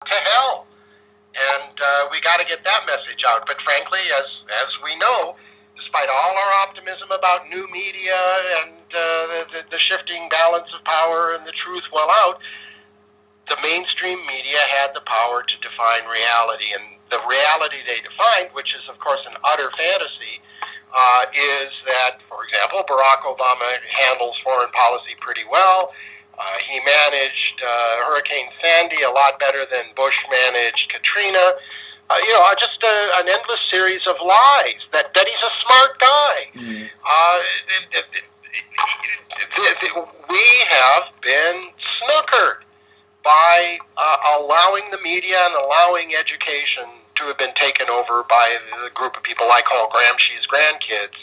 to hell. And we got to get that message out. But frankly, as we know, despite all our optimism about new media and the shifting balance of power and the truth well out, the mainstream media had the power to define reality. And the reality they defined, which is, of course, an utter fantasy, is that, for example, Barack Obama handles foreign policy pretty well. He managed Hurricane Sandy a lot better than Bush managed Katrina. Just an endless series of lies that he's a smart guy. Mm. We have been snookered by allowing the media and allowing education to have been taken over by the group of people I call Gramsci's grandkids.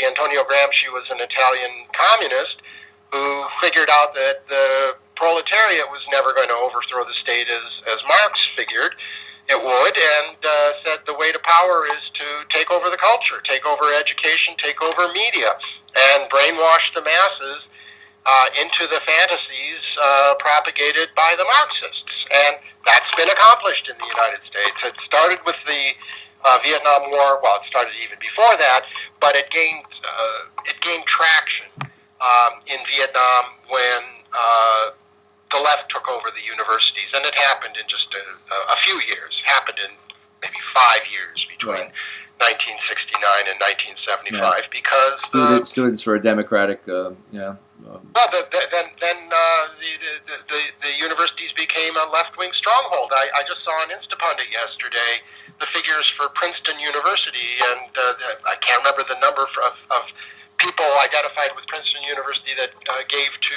Antonio Gramsci was an Italian communist who figured out that the proletariat was never going to overthrow the state as Marx figured it would, and said the way to power is to take over the culture, take over education, take over media, and brainwash the masses into the fantasies propagated by the Marxists. And that's been accomplished in the United States. It started with the Vietnam War. Well, it started even before that, but it gained traction in Vietnam when the left took over the universities, and it happened in just a few years. Happened in maybe 5 years between 1969 and 1975, because students for a democratic, Well, then the universities became a left-wing stronghold. I just saw on Instapundit yesterday the figures for Princeton University, and I can't remember the number of people identified with Princeton University that gave to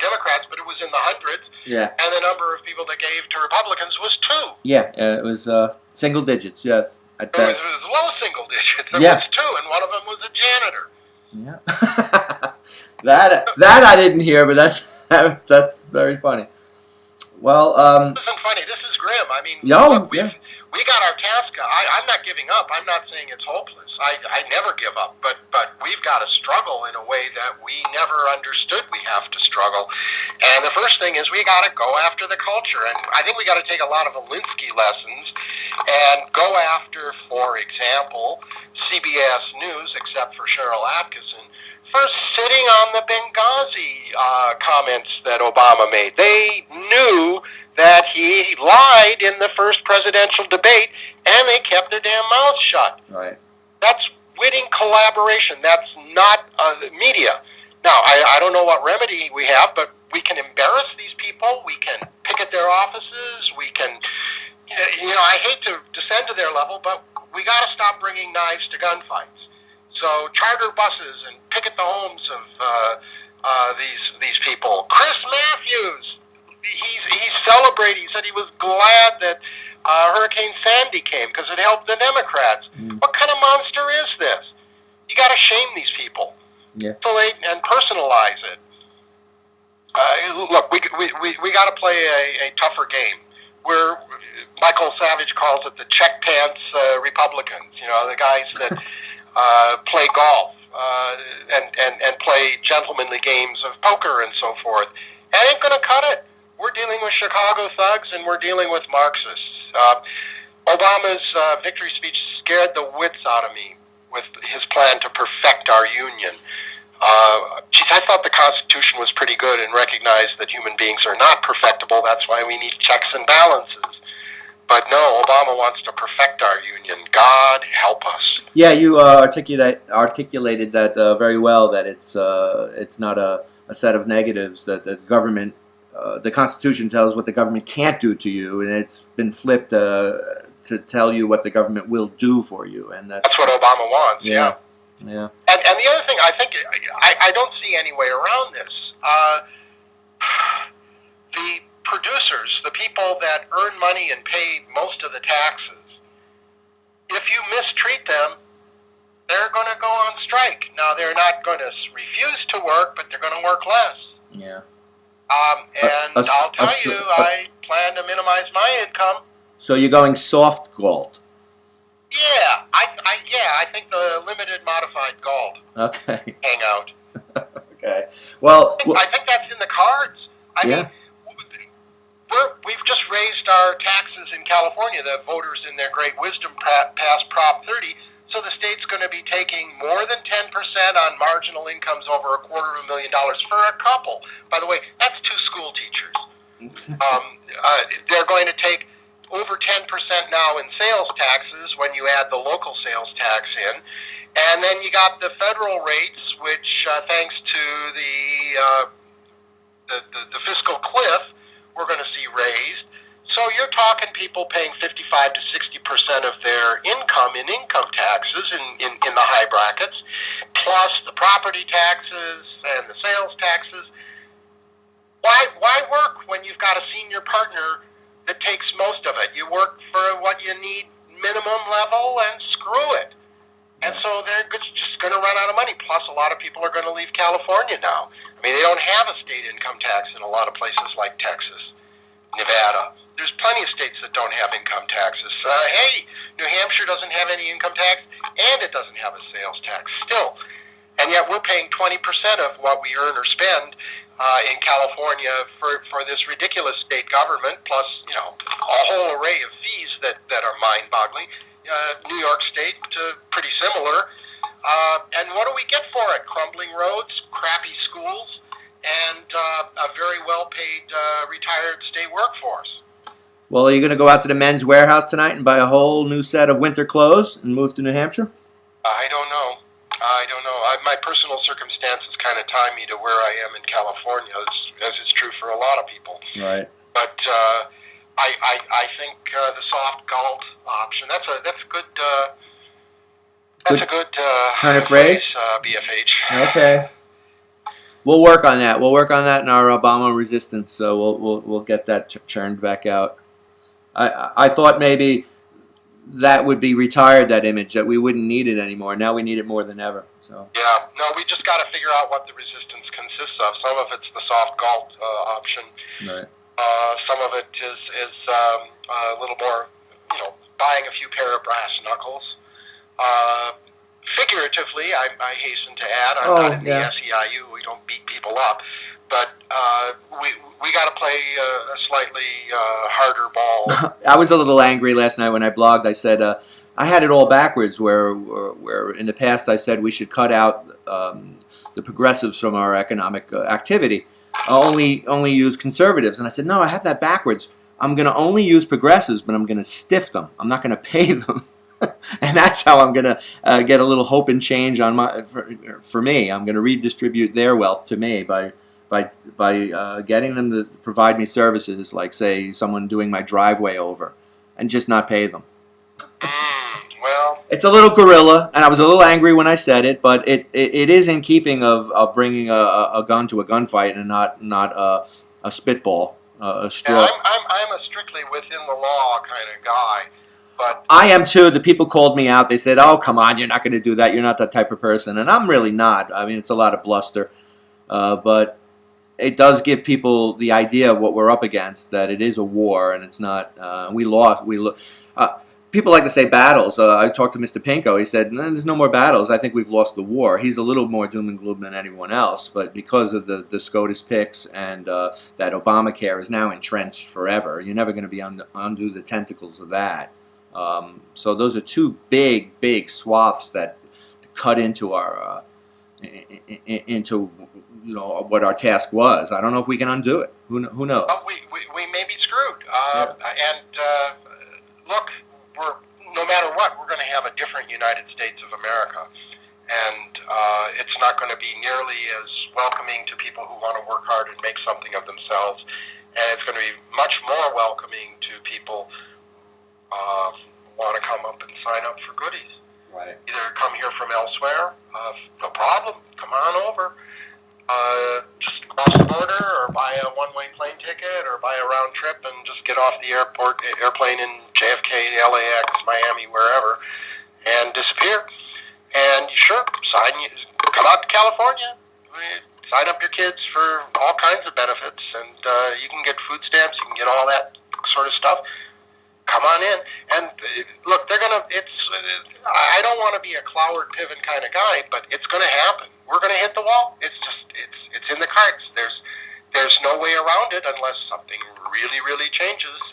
Democrats, but it was in the hundreds. Yeah. And the number of people that gave to Republicans was 2. Yeah, it was single digits, yes. It was low single digits. It was 2, and one of them was a janitor. Yeah. that I didn't hear, but that's very funny. Well, this isn't funny. This is grim. I mean, look, we got our task. I'm not giving up. I'm not saying it's hopeless. I never give up, but we've got to struggle in a way that we never understood we have to struggle. And the first thing is we got to go after the culture. And I think we got to take a lot of Alinsky lessons and go after, for example, CBS News, except for Cheryl Atkinson, for sitting on the Benghazi comments that Obama made. They knew that he lied in the first presidential debate, and they kept their damn mouths shut. Right. That's witting collaboration. That's not media. Now, I don't know what remedy we have, but we can embarrass these people. We can picket their offices. We can, I hate to descend to their level, but we got to stop bringing knives to gunfights. So charter buses and picket the homes of these people. Chris Matthews, he's celebrating. He said he was glad that Hurricane Sandy came because it helped the Democrats. What kind of monster is this? You got to shame these people. Yeah. And personalize it. Look, we got to play a tougher game. Michael Savage calls it the check pants Republicans. The guys that play golf and play gentlemanly games of poker and so forth. That ain't going to cut it. We're dealing with Chicago thugs, and we're dealing with Marxists. Obama's victory speech scared the wits out of me with his plan to perfect our union. I thought the Constitution was pretty good and recognized that human beings are not perfectible. That's why we need checks and balances. But no, Obama wants to perfect our union. God help us. Yeah, you articulated that very well, that it's not a set of negatives, that the government, the Constitution tells what the government can't do to you, and it's been flipped to tell you what the government will do for you. And that's what Obama wants, yeah. Yeah. And the other thing, I think, I don't see any way around this. The producers, the people that earn money and pay most of the taxes, if you mistreat them, they're going to go on strike. Now, they're not going to refuse to work, but they're going to work less. Yeah. And I'll tell you, I plan to minimize my income. So you're going soft gold? Yeah, I think the limited modified gold. Okay. Hang out. Okay. Well, I think that's in the cards. I mean, We've just raised our taxes in California. The voters, in their great wisdom, passed Prop 30. So the state's going to be taking more than 10% on marginal incomes over $250,000 for a couple. By the way, that's 2 school teachers. They're going to take over 10% now in sales taxes when you add the local sales tax in. And then you got the federal rates, which, thanks to the fiscal cliff, we're going to see raised. So you're talking people paying 55 to 60% of their income in income taxes in the high brackets, plus the property taxes and the sales taxes. Why work when you've got a senior partner that takes most of it? You work for what you need minimum level and screw it. And so they're just going to run out of money. Plus, a lot of people are going to leave California now. I mean, they don't have a state income tax in a lot of places like Texas, Nevada. There's plenty of states that don't have income taxes. Hey, New Hampshire doesn't have any income tax, and it doesn't have a sales tax still. And yet we're paying 20% of what we earn or spend in California for this ridiculous state government, plus, a whole array of fees that are mind-boggling. New York State, pretty similar. And what do we get for it? Crumbling roads, crappy schools, and a very well-paid retired state workforce. Well, are you going to go out to the Men's Warehouse tonight and buy a whole new set of winter clothes and move to New Hampshire? I don't know. My personal circumstances kind of tie me to where I am in California, as it's true for a lot of people. Right. But I think the soft galt option, that's a good turn of phrase, BFH. Okay. We'll work on that. We'll work on that in our Obama resistance. So we'll get that churned back out. I thought maybe that would be retired, that image, that we wouldn't need it anymore. Now we need it more than ever. So yeah, no, we just got to figure out what the resistance consists of. Some of it's the soft galt option. Right. Some of it is a little more, buying a few pair of brass knuckles. Figuratively, I hasten to add, I'm not in the SEIU. We don't beat people up, but we got to play a slightly harder ball. I was a little angry last night when I blogged. I said I had it all backwards. Where in the past I said we should cut out the progressives from our economic activity. Only use conservatives, and I said no, I have that backwards. I'm going to only use progressives, but I'm going to stiff them. I'm not going to pay them. And that's how I'm going to get a little hope and change on for me. I'm going to redistribute their wealth to me by getting them to provide me services, like, say, someone doing my driveway over, and just not pay them. Well, it's a little guerrilla, and I was a little angry when I said it, but it is in keeping of bringing a gun to a gunfight and not a spitball, a straw. Yeah, I'm a strictly within the law kind of guy. But I am too. The people called me out. They said, "Oh, come on, you're not going to do that. You're not that type of person." And I'm really not. I mean, it's a lot of bluster, but it does give people the idea of what we're up against. That it is a war, and it's not. We lost. People like to say battles. I talked to Mr. Pinko. He said, "There's no more battles. I think we've lost the war." He's a little more doom and gloom than anyone else, but because of the SCOTUS picks and that Obamacare is now entrenched forever, you're never going to be undo the tentacles of that. So those are two big swaths that cut into our into what our task was. I don't know if we can undo it. Who knows? Well, we may be screwed. And look, no matter what, we're going to have a different United States of America, and it's not going to be nearly as welcoming to people who want to work hard and make something of themselves, and it's going to be much more welcoming to people want to come up and sign up for goodies. Right. Either come here from elsewhere, no problem, come on over. Just cross the border or buy a one-way plane ticket or buy a round trip and just get off the airplane in JFK, LAX, Miami, wherever, and disappear. And sure, come out to California, sign up your kids for all kinds of benefits, and you can get food stamps, you can get all that sort of stuff. Come on in, and look, I don't want to be a Cloward Piven kind of guy, but it's gonna happen. We're gonna hit the wall. It's in the cards. there's no way around it unless something really, really changes.